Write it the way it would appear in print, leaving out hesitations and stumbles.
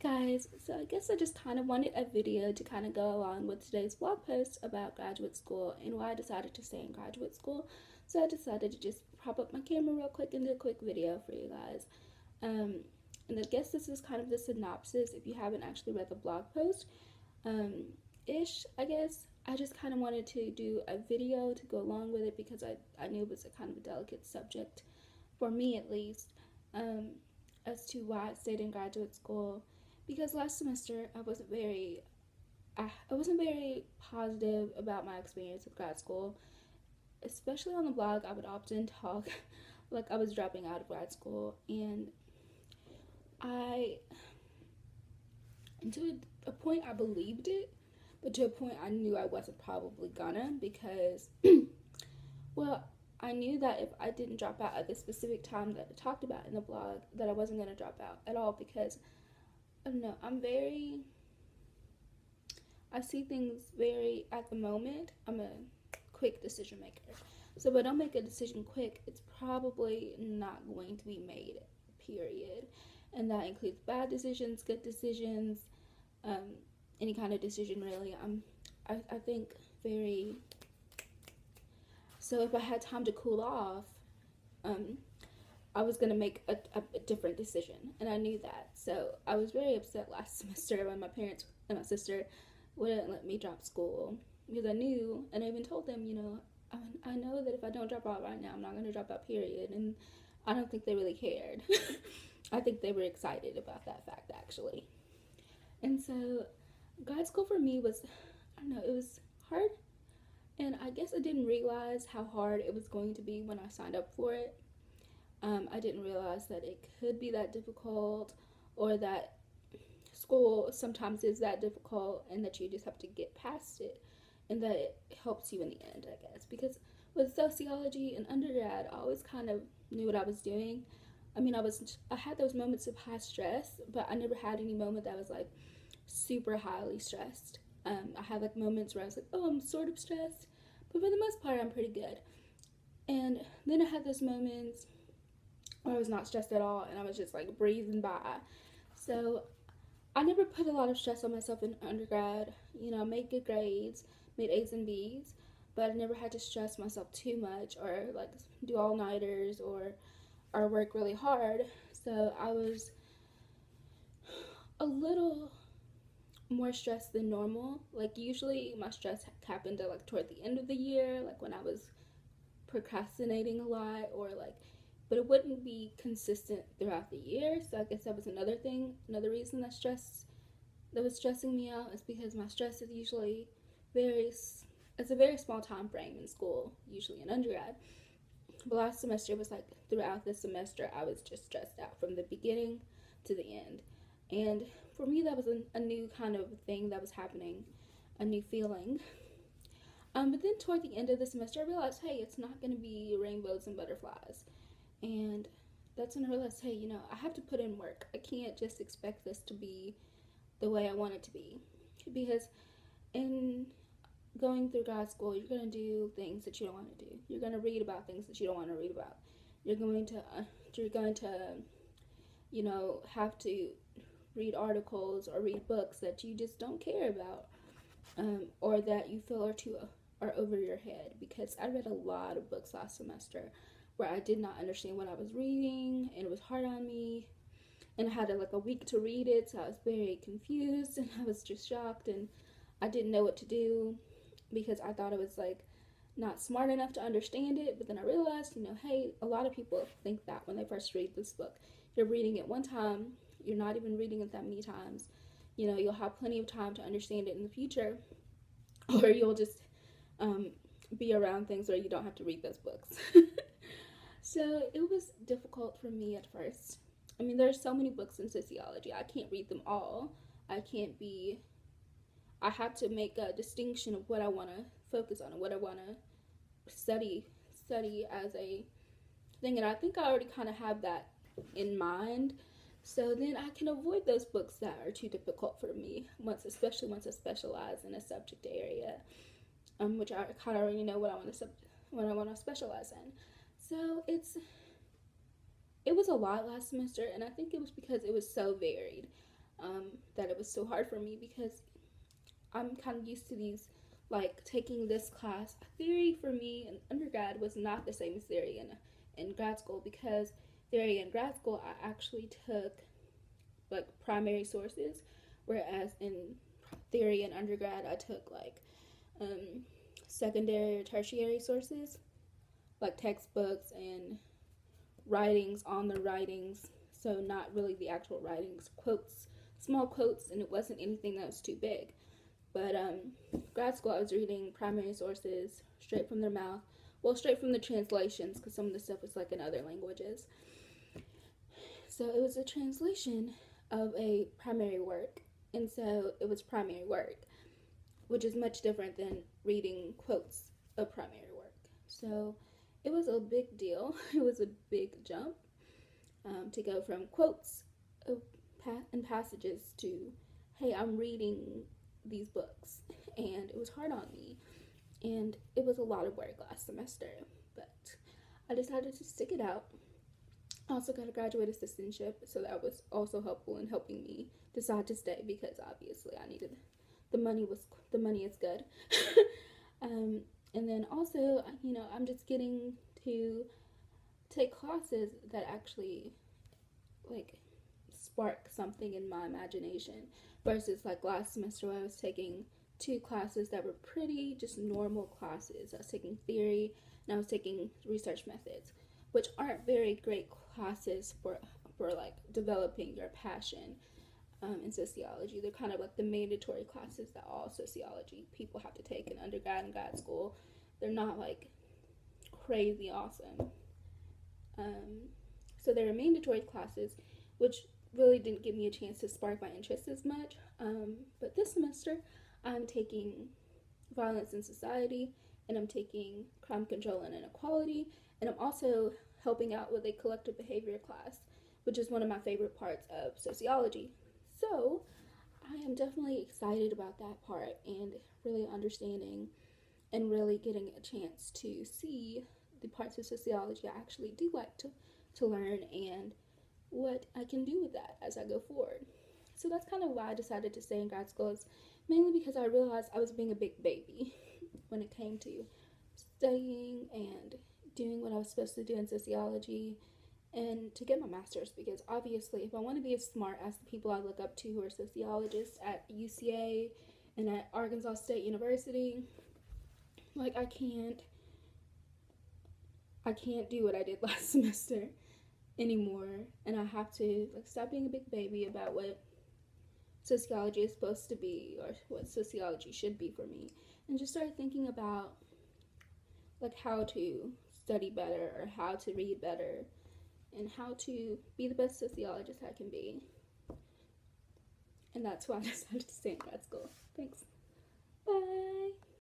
Guys, so I guess I just kind of wanted a video to kind of go along with today's blog post about graduate school and why I decided to stay in graduate school. So I decided to just prop up my camera real quick and do a quick video for you guys. Um, and I guess this is kind of the synopsis if you haven't actually read the blog post. I guess. I just kind of wanted to do a video to go along with it because I knew it was a kind of a delicate subject, for me at least, um, as to why I stayed in graduate school. Because last semester I wasn't very positive about my experience with grad school, especially on the blog. I would often talk like I was dropping out of grad school, and I, and to a point, I believed it, but to a point, I knew I wasn't probably gonna because, well, I knew that if I didn't drop out at the specific time that I talked about in the blog, that I wasn't gonna drop out at all because I don't know. I see things very at the moment. I'm a quick decision maker. So if I don't make a decision quick, it's probably not going to be made, period. And that includes bad decisions, good decisions, um, any kind of decision really. I think very. So if I had time to cool off, um, I was gonna make a different decision, and I knew that. So I was very upset last semester when my parents and my sister wouldn't let me drop school because I knew, and I even told them, I know that if I don't drop out right now, I'm not gonna drop out. Period. And I don't think they really cared. I think they were excited about that fact actually. And so, grad school for me was, I don't know, it was hard, and I guess I didn't realize how hard it was going to be when I signed up for it. I didn't realize that it could be that difficult, or that school sometimes is that difficult, and that you just have to get past it, and that it helps you in the end, I guess. Because with sociology and undergrad, I always kind of knew what I was doing. I had those moments of high stress, but I never had any moment that was like super highly stressed. I had like moments where I was like, oh, I'm sort of stressed, but for the most part, I'm pretty good. And then I had those moments where I was not stressed at all and I was just like breezing by. So I never put a lot of stress on myself in undergrad. Made good grades, made A's and B's, but I never had to stress myself too much or like do all nighters or work really hard. So I was a little more stressed than normal. Like usually my stress happened like toward the end of the year, like when I was procrastinating a lot, or like, but it wouldn't be consistent throughout the year. So I guess that was another reason that was stressing me out, is because my stress is usually very it's a very small time frame in school, usually in undergrad. But last semester was like throughout the semester I was just stressed out from the beginning to the end. And for me that was a new kind of thing that was happening, a new feeling. But then toward the end of the semester I realized, hey, it's not going to be rainbows and butterflies. And that's when I realized, hey, I have to put in work. I can't just expect this to be the way I want it to be. Because in going through grad school, you're going to do things that you don't want to do. You're going to read about things that you don't want to read about. You're going to have to read articles or read books that you just don't care about, or that you feel are over your head. Because I read a lot of books last semester where I did not understand what I was reading, and it was hard on me. And I had like a week to read it, so I was very confused, and I was just shocked, and I didn't know what to do because I thought it was like not smart enough to understand it. But then I realized, hey, a lot of people think that when they first read this book. You're reading it one time, you're not even reading it that many times. You'll have plenty of time to understand it in the future, or you'll just be around things where you don't have to read those books. So it was difficult for me at first. There's so many books in sociology. I can't read them all. I have to make a distinction of what I want to focus on and what I want to study as a thing. And I think I already kind of have that in mind. So then I can avoid those books that are too difficult for me, especially once I specialize in a subject area, which I kind of already know what I want to specialize in. So it was a lot last semester, and I think it was because it was so varied. that it was so hard for me, because I'm kind of used to these, like, taking this class. Theory for me in undergrad was not the same as theory in grad school, because theory in grad school I actually took like primary sources, whereas in theory in undergrad I took like secondary or tertiary sources, like textbooks and writings on the writings. So not really the actual writings, quotes, small quotes, and it wasn't anything that was too big. But grad school, I was reading primary sources straight from their mouth. Well, straight from the translations, because some of the stuff was like in other languages. So it was a translation of a primary work, and so it was primary work, which is much different than reading quotes of primary work. So it was a big deal. It was a big jump to go from quotes and passages to, hey, I'm reading these books, and it was hard on me, and it was a lot of work last semester, but I decided to stick it out. I also got a graduate assistantship, so that was also helpful in helping me decide to stay, because obviously I needed the money is good. And then also, I'm just getting to take classes that actually like spark something in my imagination, versus like last semester where I was taking 2 classes that were pretty just normal classes. I was taking theory and I was taking research methods, which aren't very great classes for like developing your passion in sociology. They're kind of like the mandatory classes that all sociology people have to take in undergrad and grad school. They're not like crazy awesome. So they were mandatory classes, which really didn't give me a chance to spark my interest as much. But this semester, I'm taking violence in society, and I'm taking crime control and inequality, and I'm also helping out with a collective behavior class, which is one of my favorite parts of sociology. So I am definitely excited about that part, and really understanding and really getting a chance to see the parts of sociology I actually do like to learn, and what I can do with that as I go forward. So that's kind of why I decided to stay in grad school, is mainly because I realized I was being a big baby when it came to studying and doing what I was supposed to do in sociology, and to get my master's, because obviously if I want to be as smart as the people I look up to who are sociologists at UCA and at Arkansas State University, like I can't do what I did last semester anymore, and I have to like stop being a big baby about what sociology is supposed to be, or what sociology should be for me, and just start thinking about like how to study better, or how to read better, and how to be the best sociologist I can be. And that's why I decided to stay in grad school. Thanks.